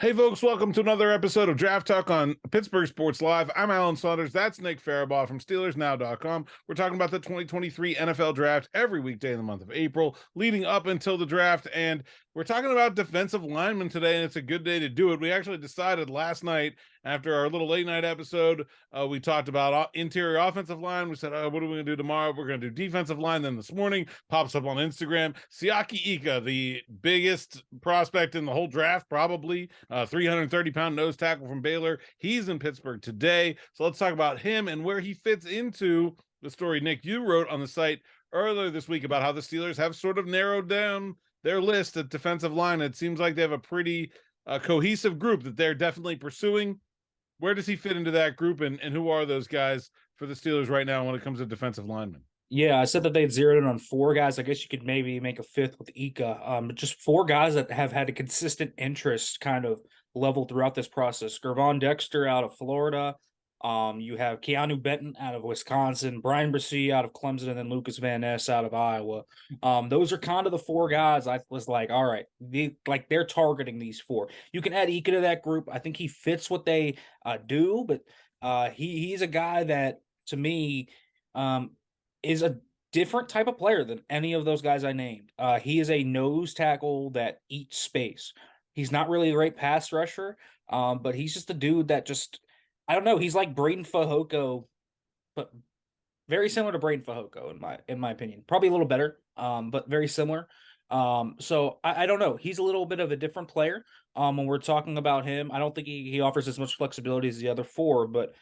Hey, folks, welcome to another episode of Draft Talk on Pittsburgh Sports Live. I'm Alan Saunders. That's Nick Farabaugh from SteelersNow.com. We're talking about the 2023 NFL Draft every weekday in the month of April, leading up until the draft. And we're talking about defensive linemen today, and it's a good day to do it. We actually decided last night, after our little late night episode, we talked about interior offensive line. We said, what are we going to do tomorrow? We're going to do defensive line. Then this morning, pops up on Instagram, Siaki Ika, the biggest prospect in the whole draft, probably, 330-pound nose tackle from Baylor. He's in Pittsburgh today. So let's talk about him and where he fits into the story, Nick, you wrote on the site earlier this week about how the Steelers have sort of narrowed down their list at defensive line. It seems like they have a pretty cohesive group that they're definitely pursuing. Where does he fit into that group, and who are those guys for the Steelers right now when it comes to defensive linemen? Yeah, I said that they had zeroed in on four guys. I guess you could maybe make a fifth with Ika. Just four guys that have had a consistent interest kind of level throughout this process. Gervon Dexter out of Florida. You have Keanu Benton out of Wisconsin, Brian Bresee out of Clemson, and then Lucas Van Ness out of Iowa. Those are kind of the four guys I was like, all right, they're targeting these four. You can add Ika to that group. I think he fits what they do, but he's a guy that to me is a different type of player than any of those guys I named. He is a nose tackle that eats space. He's not really a great pass rusher, but he's just a dude that just I don't know. He's like Braden Fajoko, but very similar to Braden Fajoko in my opinion. Probably a little better, but very similar. So I don't know. He's a little bit of a different player. When we're talking about him, I don't think he offers as much flexibility as the other four, but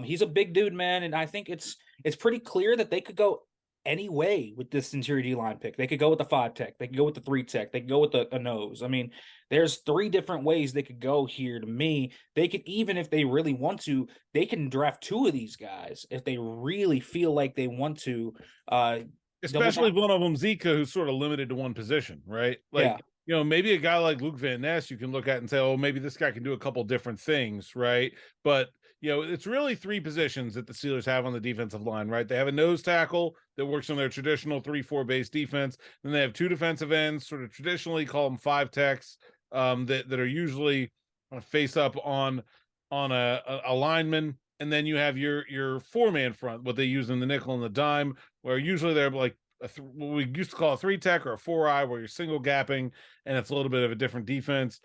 he's a big dude, man, and I think it's pretty clear that they could go any way with this interior D line pick. They could go with the 5 tech, they could go with the 3 tech, they could go with a nose. I mean, there's three different ways they could go here to me. They could, even if they really want to, they can draft two of these guys if they really feel like they want to. Especially one of them, Zika, who's sort of limited to one position, right? Yeah. Maybe a guy like Luke Van Ness you can look at and say, oh, maybe this guy can do a couple different things, right? But, it's really three positions that the Steelers have on the defensive line, right? They have a nose tackle that works on their traditional 3-4 base defense. Then they have two defensive ends, sort of traditionally call them 5 techs, that are usually face up on a lineman. And then you have your four-man front, what they use in the nickel and the dime, where usually they're like what we used to call a 3 tech or a 4-eye, where you're single gapping, and it's a little bit of a different defense.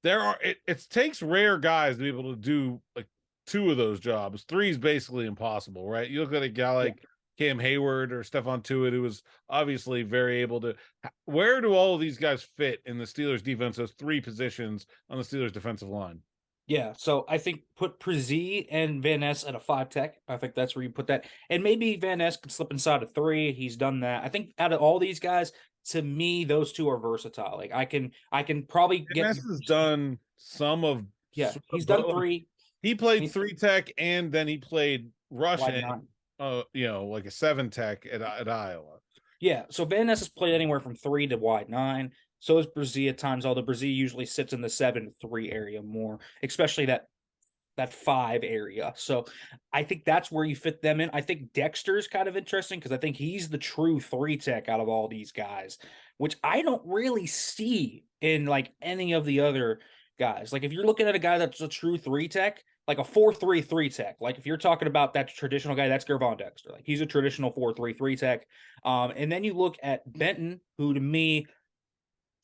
It takes rare guys to be able to do like two of those jobs. Three is basically impossible, right? You look at a guy like Cam Hayward or Stephon Tuitt, who was obviously very able to. Where do all of these guys fit in the Steelers defense? Those three positions on the Steelers defensive line. Yeah, so I think put Prezee and Van Ness at a 5 tech. I think that's where you put that. And maybe Van Ness could slip inside a 3. He's done that. I think out of all these guys, to me, those two are versatile. Like I can probably Van get Ness has done some of yeah, he's done 3. He played 3 tech, and then he played rush Why end, not? like a 7 tech at Iowa. Yeah, so Van Ness has played anywhere from 3 to wide 9. So is Brzee at times, although Brzee usually sits in the 7-3 area more, especially that 5 area. So I think that's where you fit them in. I think Dexter's kind of interesting because I think he's the true 3 tech out of all these guys, which I don't really see in like any of the other guys. Like if you're looking at a guy that's a true 3 tech, like a 4-3-3 tech. Like if you're talking about that traditional guy, that's Gervon Dexter. Like he's a traditional 4-3-3 tech. And then you look at Benton, who to me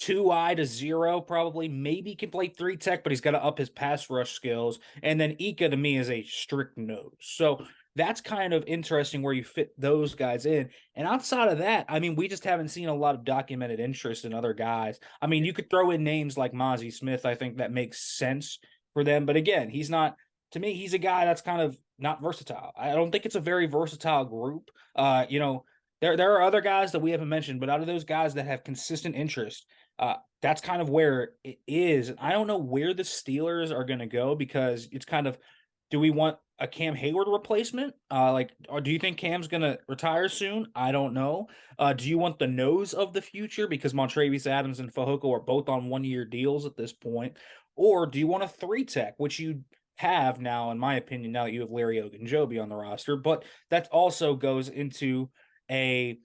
2-eye to 0 probably maybe can play 3 tech, but he's got to up his pass rush skills. And then Ika to me is a strict nose. So that's kind of interesting where you fit those guys in. And outside of that, I mean, we just haven't seen a lot of documented interest in other guys. I mean, you could throw in names like Mozzie Smith. I think that makes sense for them. But again, he's not, to me, he's a guy that's kind of not versatile. I don't think it's a very versatile group. There are other guys that we haven't mentioned, but out of those guys that have consistent interest, that's kind of where it is. I don't know where the Steelers are going to go because it's kind of, do we want a Cam Hayward replacement? Or do you think Cam's going to retire soon? I don't know. Do you want the nose of the future because Montravius Adams and Fajoko are both on 1-year deals at this point? Or do you want a 3 tech, which you have now, in my opinion, now that you have Larry Ogunjobi on the roster, but that also goes into a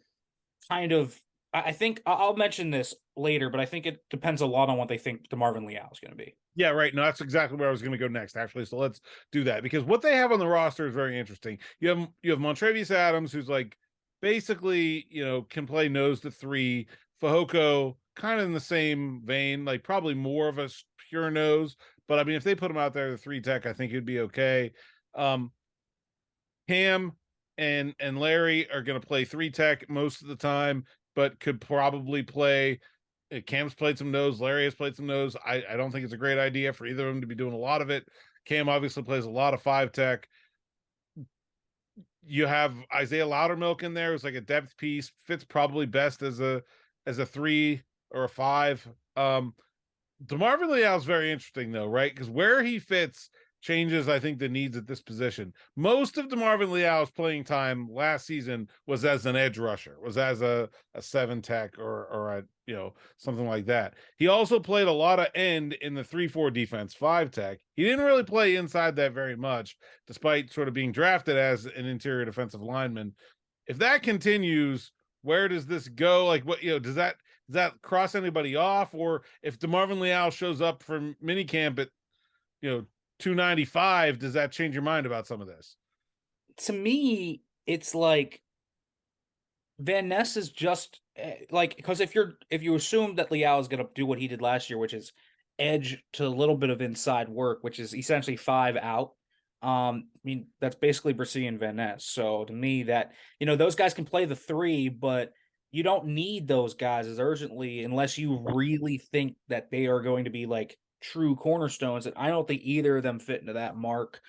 kind of I think I'll mention this later, but I think it depends a lot on what they think Marvin Liao is going to be. Yeah, right. No, that's exactly where I was going to go next, actually. So let's do that because what they have on the roster is very interesting. You have Montrevious Adams, who's like basically can play nose to three. Fahoko, kind of in the same vein, like probably more of a pure nose. But I mean, if they put him out there, the three tech, I think it'd be okay. Um, Cam and Larry are going to play three tech most of the time, but could probably play. Cam's played some nose. Larry has played some nose. I don't think it's a great idea for either of them to be doing a lot of it. Cam obviously plays a lot of five tech. You have Isaiah Loudermilk in there. It's like a depth piece. Fits probably best as a three or a five. DeMarvin Leal is very interesting though, right? Because where he fits changes, I think, the needs at this position. Most of DeMarvin Leal's playing time last season was as an edge rusher, was as a seven tech or a something like that. He also played a lot of end in the 3-4 defense, five tech. He didn't really play inside that very much, despite sort of being drafted as an interior defensive lineman. If that continues, where does this go? Like, what does that cross anybody off? Or if DeMarvin Leal shows up for minicamp at 295, does that change your mind about some of this? To me, it's like Van Ness is just like, because if you assume that Liao is going to do what he did last year, which is edge to a little bit of inside work, which is essentially five out. I mean, that's basically Brissy and Van Ness. So to me, that those guys can play the three, but you don't need those guys as urgently unless you really think that they are going to be like true cornerstones. And I don't think either of them fit into that mark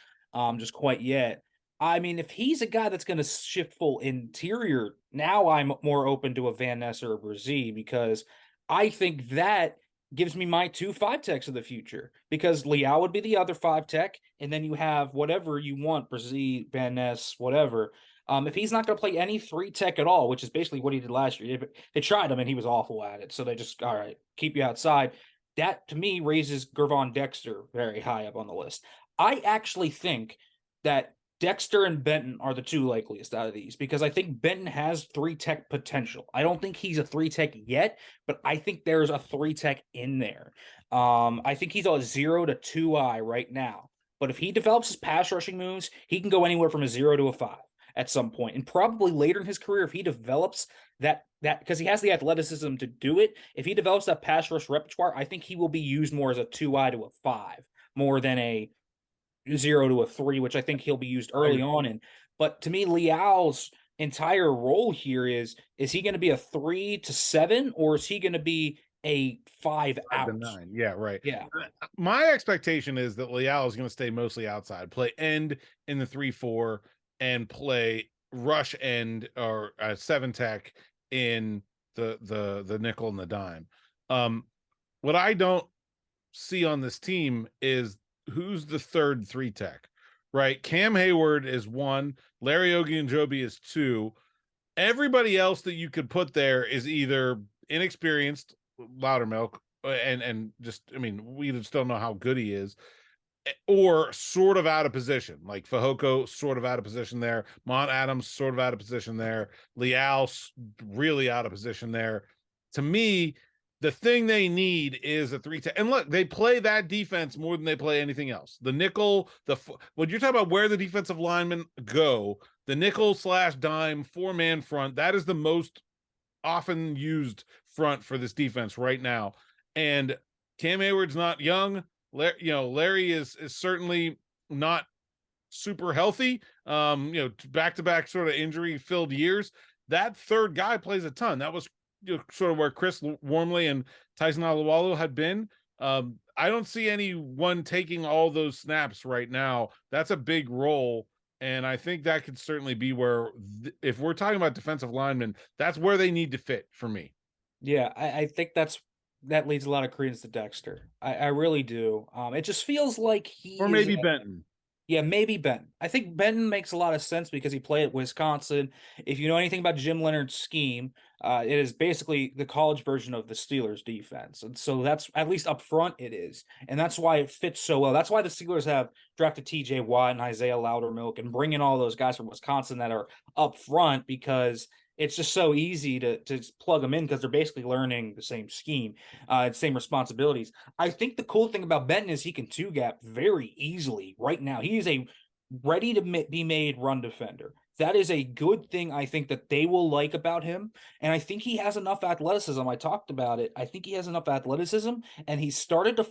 just quite yet. I mean, if he's a guy that's going to shift full interior, now I'm more open to a Van Ness or a Brzee because I think that gives me my two five techs of the future because Liao would be the other five tech, and then you have whatever you want, Brzee, Van Ness, whatever. If he's not going to play any three tech at all, which is basically what he did last year, they tried him and he was awful at it. So they just, all right, keep you outside. That to me raises Gervon Dexter very high up on the list. I actually think that Dexter and Benton are the two likeliest out of these because I think Benton has three tech potential. I don't think he's a three tech yet, but I think there's a three tech in there. I think he's a 0 to 2i right now. But if he develops his pass rushing moves, he can go anywhere from a 0 to a 5 at some point. And probably later in his career, if he develops that because he has the athleticism to do it, if he develops that pass rush repertoire, I think he will be used more as a 2i to a 5 more than a 0 to a 3, which I think he'll be used early on in. But to me, Liao's entire role here is he going to be a 3 to 7 or is he going to be a 5 out? 5 to 9. Yeah, right. Yeah. My expectation is that Liao is going to stay mostly outside, play end in the 3-4, and play rush end or seven tech in the nickel and the dime. What I don't see on this team is who's the third three tech, right? Cam Hayward is one, Larry Ogunjobi is two. Everybody else that you could put there is either inexperienced, Loudermilk, and just, I mean, we just don't know how good he is, or sort of out of position, like Fahoko, sort of out of position there. Mont Adams, sort of out of position there. Liao, really out of position there. To me, the thing they need is a 3-10. And look, they play that defense more than they play anything else. The nickel, when you're talking about where the defensive linemen go, the nickel / dime 4-man front, that is the most often used front for this defense right now. And Cam Hayward's not young. Larry is certainly not super healthy. Back-to-back sort of injury-filled years. That third guy plays a ton. That was sort of where Chris Wormley and Tyson Alualu had been. I don't see anyone taking all those snaps right now. That's a big role, and I think that could certainly be where, if we're talking about defensive linemen, that's where they need to fit for me. Yeah, I think that leads a lot of credence to Dexter. I really do. It just feels like he or maybe Benton. Yeah, maybe Benton. I think Benton makes a lot of sense because he played at Wisconsin. If you know anything about Jim Leonard's scheme, it is basically the college version of the Steelers defense. And so that's, at least up front, it is. And that's why it fits so well. That's why the Steelers have drafted TJ Watt and Isaiah Loudermilk and bring in all those guys from Wisconsin that are up front, because it's just so easy to just plug them in because they're basically learning the same scheme, same responsibilities. I think the cool thing about Benton is he can two gap very easily right now. He is a ready to be made run defender. That is a good thing I think that they will like about him. And I think he has enough athleticism. I talked about it. I think he has enough athleticism, and he started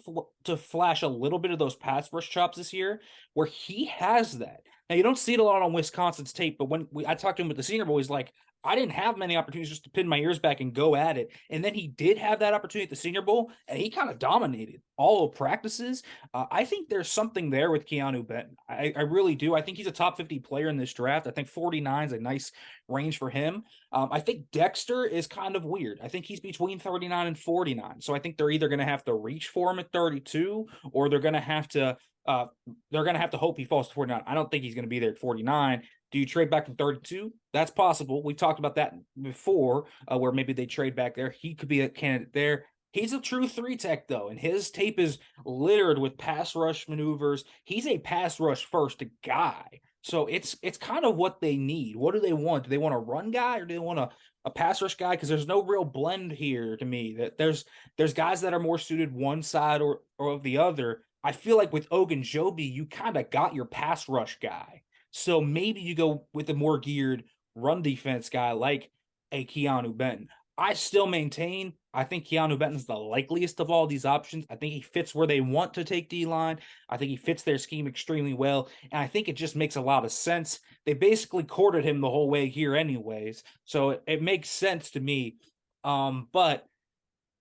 to flash a little bit of those pass rush chops this year where he has that. Now, you don't see it a lot on Wisconsin's tape, but I talked to him with the Senior Bowl, he's like, I didn't have many opportunities just to pin my ears back and go at it. And then he did have that opportunity at the Senior Bowl, and he kind of dominated all of practices. I think there's something there with Keanu Benton. I really do. I think he's a top 50 player in this draft. I think 49 is a nice range for him. I think Dexter is kind of weird. I think he's between 39 and 49. So I think they're either going to have to reach for him at 32, or they're going to have to hope he falls to 49. I don't think he's going to be there at 49. Do you trade back from 32? That's possible. We talked about that before, where maybe they trade back there. He could be a candidate there. He's a true three tech, though, and his tape is littered with pass rush maneuvers. He's a pass rush first guy. So it's kind of what they need. What do they want? Do they want a run guy, or do they want a pass rush guy? Because there's no real blend here to me. That there's guys that are more suited one side or of the other. I feel like with Ogunjobi, you kind of got your pass rush guy. So maybe you go with a more geared run defense guy like a Keanu Benton. I still maintain, I think Keanu Benton's the likeliest of all these options. I think he fits where they want to take D-line. I think he fits their scheme extremely well. And I think it just makes a lot of sense. They basically courted him the whole way here anyways. So it makes sense to me. But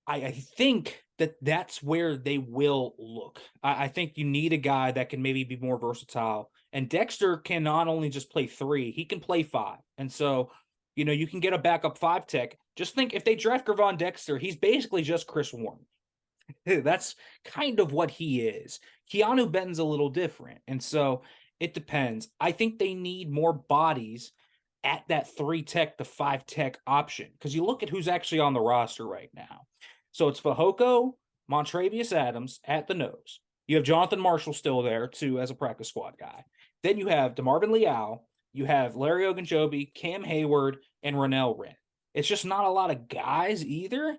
I think that's where they will look. I think you need a guy that can maybe be more versatile. And Dexter can not only just play 3, he can play 5. And so, you can get a backup 5 tech. Just think, if they draft Gervon Dexter, he's basically just Chris Warren. That's kind of what he is. Keanu Benton's a little different. And so it depends. I think they need more bodies at that 3 tech to 5 tech option. Because you look at who's actually on the roster right now. So it's Fehoko, Montravius Adams at the nose. You have Jonathan Marshall still there, too, as a practice squad guy. Then you have Marvin Liao, you have Larry Ogunjobi, Cam Hayward, and Ronell Wren. It's just not a lot of guys either,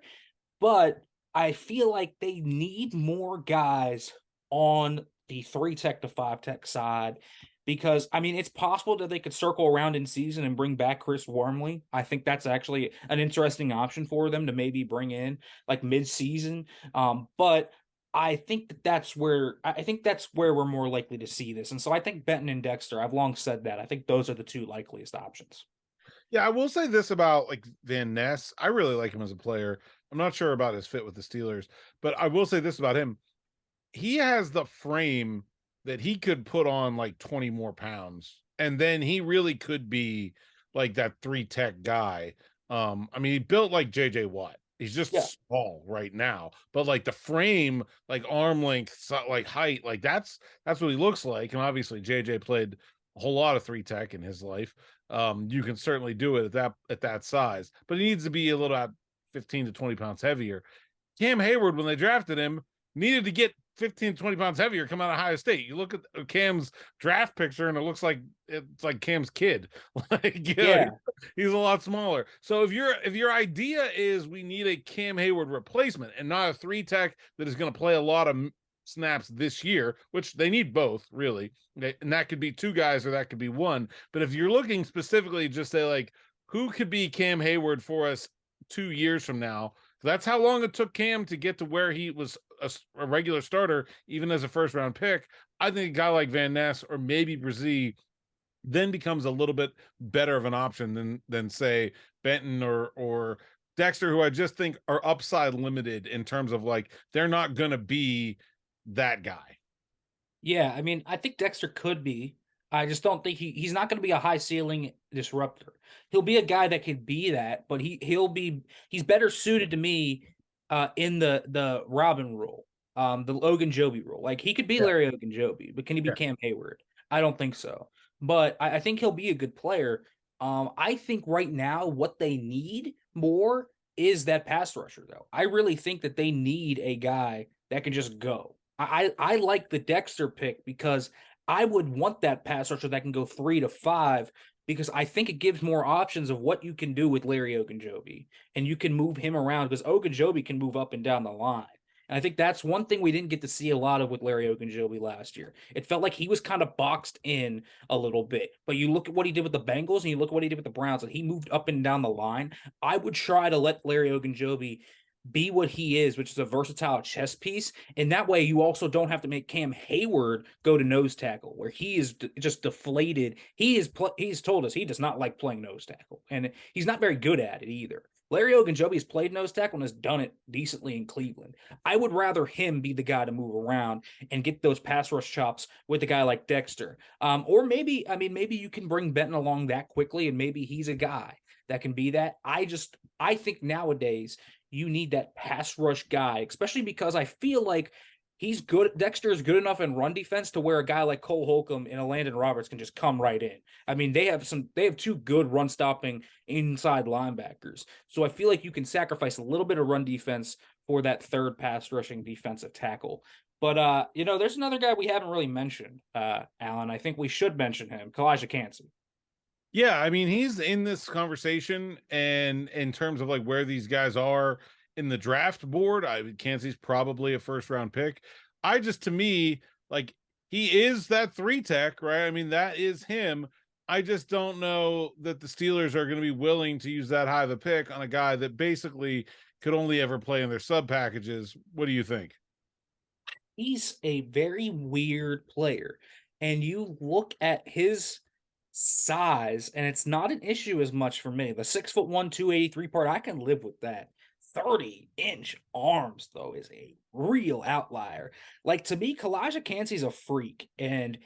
but I feel like they need more guys on the 3 tech to 5 tech side, because, it's possible that they could circle around in season and bring back Chris Wormley. I think that's actually an interesting option for them to maybe bring in like mid-season. But I think that's where we're more likely to see this. And so I think Benton and Dexter, I've long said that. I think those are the 2 likeliest options. Yeah, I will say this about like Van Ness. I really like him as a player. I'm not sure about his fit with the Steelers, but I will say this about him. He has the frame that he could put on like 20 more pounds, and then he really could be like that 3 tech guy. He built like JJ Watt. He's just small right now, but like the frame, like arm length, like height, like that's what he looks like. And obviously JJ played a whole lot of 3 tech in his life. You can certainly do it at that size, but he needs to be a little 15 to 20 pounds heavier. Cam Hayward, when they drafted him, needed to get 15, 20 pounds heavier, come out of Ohio State. You look at Cam's draft picture and it looks like it's like Cam's kid. He's a lot smaller. So if your idea is we need a Cam Hayward replacement and not a 3 tech that is going to play a lot of snaps this year, which they need both really, and that could be 2 guys or that could be 1. But if you're looking specifically, just say like, who could be Cam Hayward for us 2 years from now? That's how long it took Cam to get to where he was a regular starter, even as a first-round pick. I think a guy like Van Ness or maybe Brzee then becomes a little bit better of an option than say Benton or Dexter, who I just think are upside limited in terms of like they're not going to be that guy. Yeah, I think Dexter could be. I just don't think he's not going to be a high ceiling disruptor. He'll be a guy that could be that, but he's better suited to me in the Robin role, the Ogunjobi role. Like he could be Larry Ogunjobi, but can he be Cam Hayward? I don't think so. But I think he'll be a good player. I think right now what they need more is that pass rusher, though. I really think that they need a guy that can just go. I like the Dexter pick because I would want that pass rusher that can go 3 to 5, because I think it gives more options of what you can do with Larry Ogunjobi, and you can move him around because Ogunjobi can move up and down the line. And I think that's one thing we didn't get to see a lot of with Larry Ogunjobi last year. It felt like he was kind of boxed in a little bit. But you look at what he did with the Bengals and you look at what he did with the Browns, and he moved up and down the line. I would try to let Larry Ogunjobi be what he is, which is a versatile chess piece. And that way you also don't have to make Cam Hayward go to nose tackle, where he is just deflated. He's told us he does not like playing nose tackle, and he's not very good at it either. Larry Ogunjobi has played nose tackle and has done it decently in Cleveland. I would rather him be the guy to move around and get those pass rush chops with a guy like Dexter. Or maybe you can bring Benton along that quickly, and maybe he's a guy that can be that. I think nowadays you need that pass rush guy, especially because I feel like he's good. Dexter is good enough in run defense to where a guy like Cole Holcomb and a Landon Roberts can just come right in. I mean, they have two good run stopping inside linebackers. So I feel like you can sacrifice a little bit of run defense for that third pass rushing defensive tackle. But there's another guy we haven't really mentioned, Alan. I think we should mention him, Kalijah Kancey. Yeah, I mean, he's in this conversation, and in terms of like where these guys are in the draft board, Kancey's probably a first round pick. To me, like, he is that 3 tech, right? I mean, that is him. I just don't know that the Steelers are going to be willing to use that high of a pick on a guy that basically could only ever play in their sub packages. What do you think? He's a very weird player, and you look at his size, and it's not an issue as much for me. The 6'1", 283 part, I can live with that. 30-inch arms, though, is a real outlier. Like, to me, Kalijah Kancey's a freak, and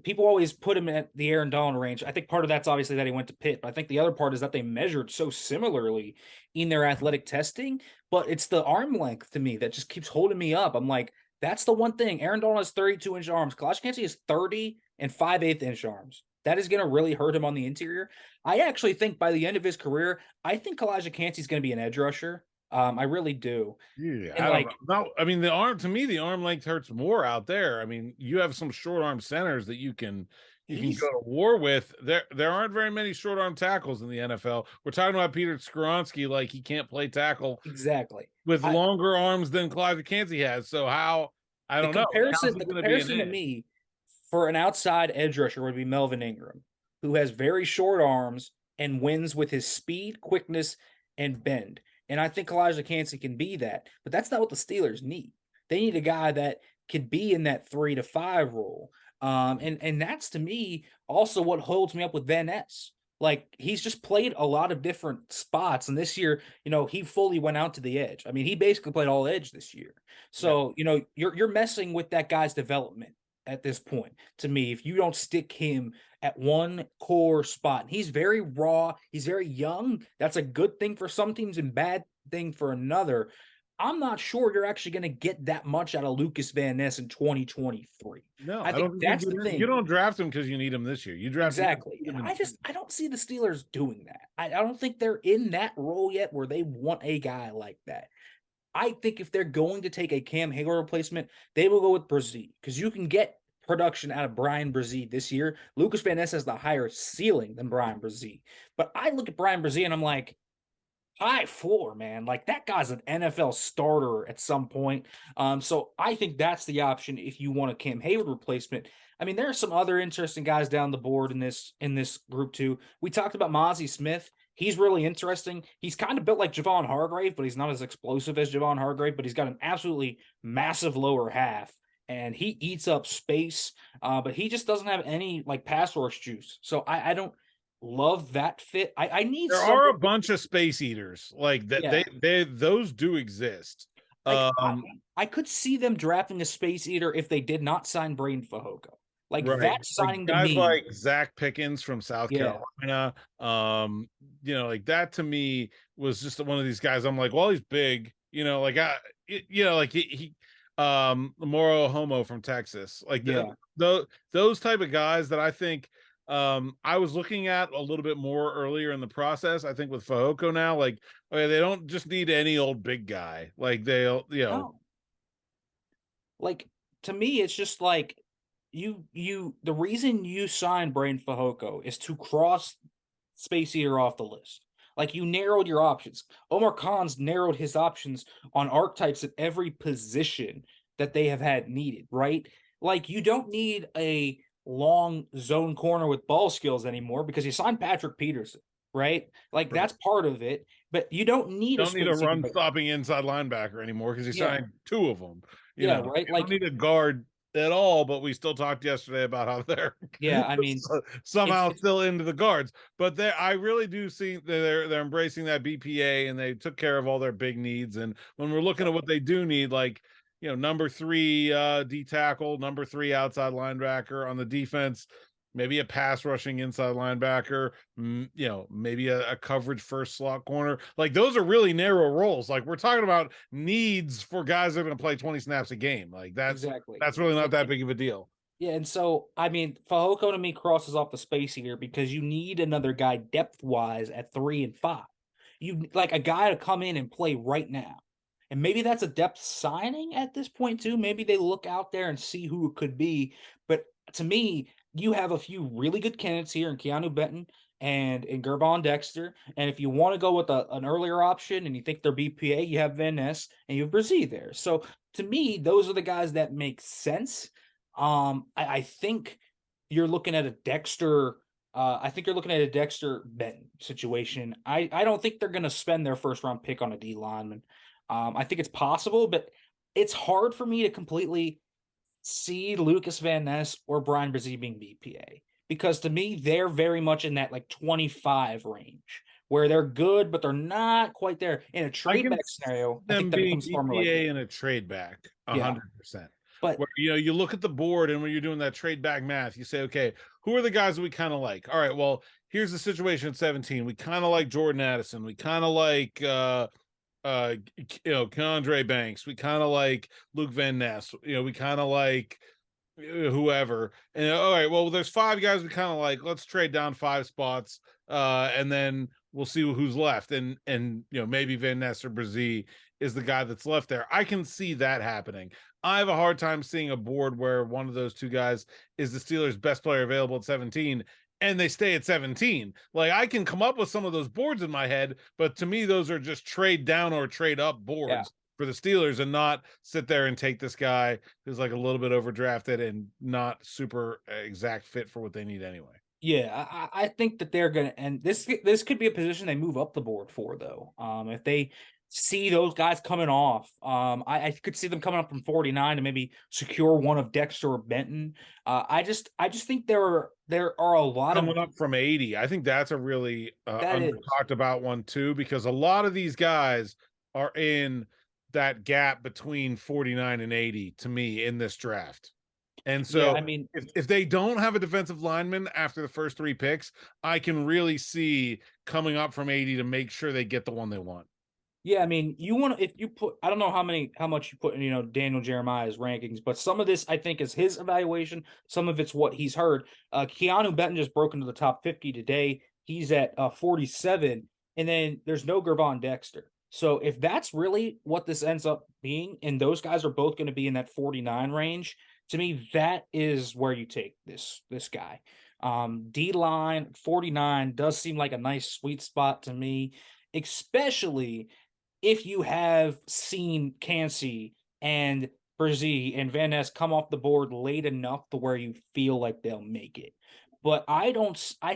people always put him at the Aaron Donald range. I think part of that's obviously that he went to Pitt, but I think the other part is that they measured so similarly in their athletic testing, but it's the arm length to me that just keeps holding me up. I'm like, that's the one thing. Aaron Donald has 32-inch arms. Kalijah Kancey has 30 and 5/8-inch arms. That is going to really hurt him on the interior. I actually think by the end of his career, I think Kalijah Kancey is going to be an edge rusher. I really do. Yeah, And I don't like, know. No, I mean, the arm length hurts more out there. I mean, you have some short arm centers that you can go to war with. There aren't very many short arm tackles in the NFL. We're talking about Peter Skoronski, like he can't play tackle exactly with longer arms than Kalijah Kancey has. So I don't know. The comparison to me for an outside edge rusher would be Melvin Ingram, who has very short arms and wins with his speed, quickness, and bend. And I think Kalijah Kancey can be that, but that's not what the Steelers need. They need a guy that could be in that 3 to 5 role. And that's, to me, also what holds me up with Van Ness. Like, he's just played a lot of different spots, and this year, he fully went out to the edge. I mean, he basically played all edge this year. So, you're messing with that guy's development at this point, to me, if you don't stick him at one core spot. He's very raw. He's very young. That's a good thing for some teams and bad thing for another. I'm not sure you're actually going to get that much out of Lucas Van Ness in 2023. No, I think that's the thing. You don't draft him because you need him this year. You draft exactly. And I don't see the Steelers doing that. I don't think they're in that role yet where they want a guy like that. I think if they're going to take a Cam Hayward replacement, they will go with Brzee, because you can get production out of Brian Brzee this year. Lucas Van Ness has the higher ceiling than Brian Brzee. But I look at Brian Brzee and I'm like, high floor, man. Like, that guy's an NFL starter at some point. So I think that's the option if you want a Cam Hayward replacement. I mean, there are some other interesting guys down the board in this group too. We talked about Mozzie Smith. He's really interesting. He's kind of built like Javon Hargrave, but he's not as explosive as Javon Hargrave, but he's got an absolutely massive lower half, and he eats up space, but he just doesn't have any like pass rush juice. So I don't love that fit. I need. There are a bunch of space eaters like that. Yeah. They those do exist. Like, I could see them drafting a space eater if they did not sign Braden Fehoko. Like, right. That signing like guys to me, like Zach Pickens from South Carolina, like that to me was just one of these guys. I'm like, well, he's big, like he Moro Homo from Texas, like those type of guys that I think I was looking at a little bit more earlier in the process. I think with Fehoko now, like, okay, they don't just need any old big guy. Like they'll, like, to me, it's just like the reason you signed Braden Fajoko is to cross Space Eater off the list. Like, you narrowed your options. Omar Khan's narrowed his options on archetypes at every position that they have had needed, right? Like, you don't need a long zone corner with ball skills anymore because you signed Patrick Peterson, right? Like, Right. that's part of it, but you don't need a Don't need a space eater. run stopping inside linebacker anymore because he Yeah, signed two of them. yeah, right. You don't Like, need a guard at all, but we still talked yesterday about how they're yeah, I mean, somehow it's still into the guards. But I really do see that they're embracing that BPA and they took care of all their big needs. And when we're looking at what they do need, like number 3 D tackle, number 3 outside linebacker on the defense, maybe a pass rushing inside linebacker, maybe a coverage first slot corner. Like, those are really narrow roles. Like, we're talking about needs for guys that are going to play 20 snaps a game. Like, exactly. that's really not that big of a deal. Yeah, and so I mean, Fajoko to me crosses off the space here because you need another guy depth wise at 3 and 5. You like a guy to come in and play right now, and maybe that's a depth signing at this point too. Maybe they look out there and see who it could be. But to me, you have a few really good candidates here in Keanu Benton and in Gerbon Dexter. And if you want to go with an earlier option and you think they're BPA, you have Van Ness and you have Brzee there. So to me, those are the guys that make sense. I think you're looking at a Dexter. I think you're looking at a Dexter Benton situation. I don't think they're going to spend their first round pick on a D lineman. I think it's possible, but it's hard for me to completely see Lucas Van Ness or Brian Brzee being BPA because to me they're very much in that like 25 range where they're good, but they're not quite there. In a I trade can back scenario, I them think that being becomes far more likely. BPA and a trade back Yeah, 100%. but Where you look at the board and when you're doing that trade back math, you say, okay, who are the guys that we kind of like? All right, well, here's the situation at 17. We kind of like Jordan Addison. We kind of like Keandre Banks. We kind of like Luke Van Ness. We kind of like whoever. And all right, well, there's 5 guys we kind of like. Let's trade down 5 spots, and then we'll see who's left. And maybe Van Ness or Brzee is the guy that's left there. I can see that happening. I have a hard time seeing a board where one of those 2 guys is the Steelers' best player available at 17 and they stay at 17. Like, I can come up with some of those boards in my head, but to me, those are just trade down or trade up yeah. boards for the Steelers and not sit there and take this guy who's like a little bit overdrafted and not super exact fit for what they need anyway. Yeah, I think that they're gonna, and this could be a position they move up the board for though. If they see those guys coming off, I could see them coming up from 49 to maybe secure one of Dexter or Benton. I just think there are a lot Coming of up from 80, I think that's a really that under is talked about one too, because a lot of these guys are in that gap between 49 and 80 to me in this draft. And yeah. so I mean, if they don't have a defensive lineman after the first 3 picks, I can really see coming up from 80 to make sure they get the one they want. yeah, I mean, you want to if you put I don't know how much you put in Daniel Jeremiah's rankings, but some of this I think is his evaluation. Some of it's what he's heard. Keanu Benton just broke into the top 50 today. He's at 47, and then there's no Gervon Dexter. So if that's really what this ends up being, and those guys are both going to be in that 49 range, to me that is where you take this guy. D line 49 does seem like a nice sweet spot to me, especially if you have seen Cansey and Brzee and Van Ness come off the board late enough to where you feel like they'll make it. But I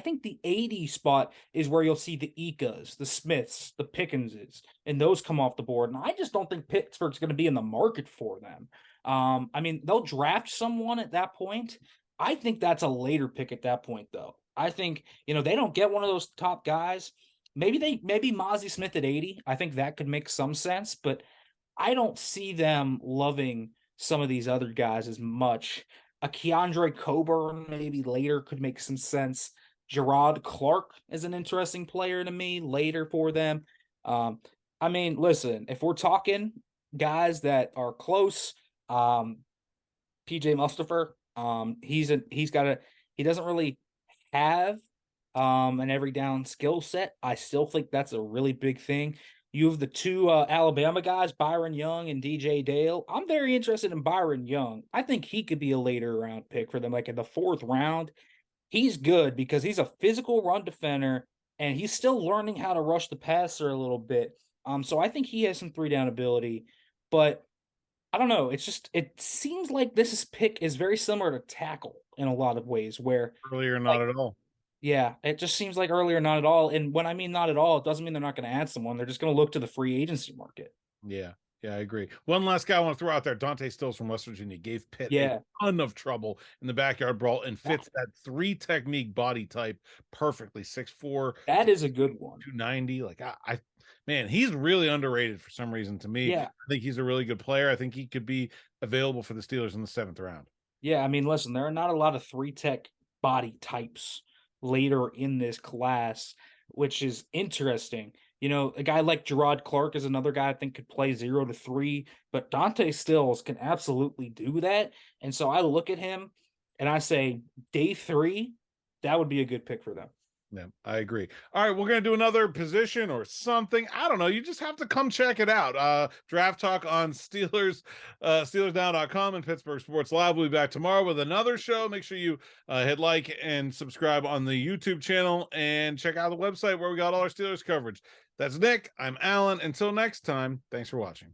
think the 80 spot is where you'll see the Ikas, the Smiths, the Pickenses, and those come off the board. And I just don't think Pittsburgh's going to be in the market for them. I mean, they'll draft someone at that point. I think that's a later pick at that point, though. I think, they don't get one of those top guys. Maybe Mozzie Smith at 80. I think that could make some sense, but I don't see them loving some of these other guys as much. A Keandre Coburn maybe later could make some sense. Gerard Clark is an interesting player to me later for them. I mean, listen, if we're talking guys that are close, PJ Mustafer, he doesn't really have an every down skill set. I still think that's a really big thing. You have the two Alabama guys, Byron Young and DJ Dale. I'm very interested in Byron Young. I think he could be a later round pick for them, like in the 4th round. He's good because he's a physical run defender and he's still learning how to rush the passer a little bit. So I think he has some 3 down ability, but I don't know. It seems like this pick is very similar to tackle in a lot of ways, where Earlier, like, not at all. yeah, it just seems like earlier, not at all. And when I mean not at all, it doesn't mean they're not going to add someone. They're just going to look to the free agency market. Yeah. Yeah, I agree. One last guy I want to throw out there. Dante Stills from West Virginia gave Pitt a Yeah, ton of trouble in the backyard brawl and yeah, fits that 3 technique body type perfectly. 6'4", that is a good one. 290. Like man, he's really underrated for some reason to me. Yeah, I think he's a really good player. I think he could be available for the Steelers in the 7th round. yeah. I mean, listen, there are not a lot of 3 tech body types later in this class, which is interesting. A guy like Gerard Clark is another guy I think could play 0 to 3, but Dante Stills can absolutely do that. And so I look at him and I say, day 3, that would be a good pick for them. Yeah, I agree. All right, we're going to do another position or something. I don't know. You just have to come check it out. Draft Talk on SteelersNow.com and Pittsburgh Sports Live. We'll be back tomorrow with another show. Make sure you hit like and subscribe on the YouTube channel and check out the website where we got all our Steelers coverage. That's Nick. I'm Alan. Until next time, thanks for watching.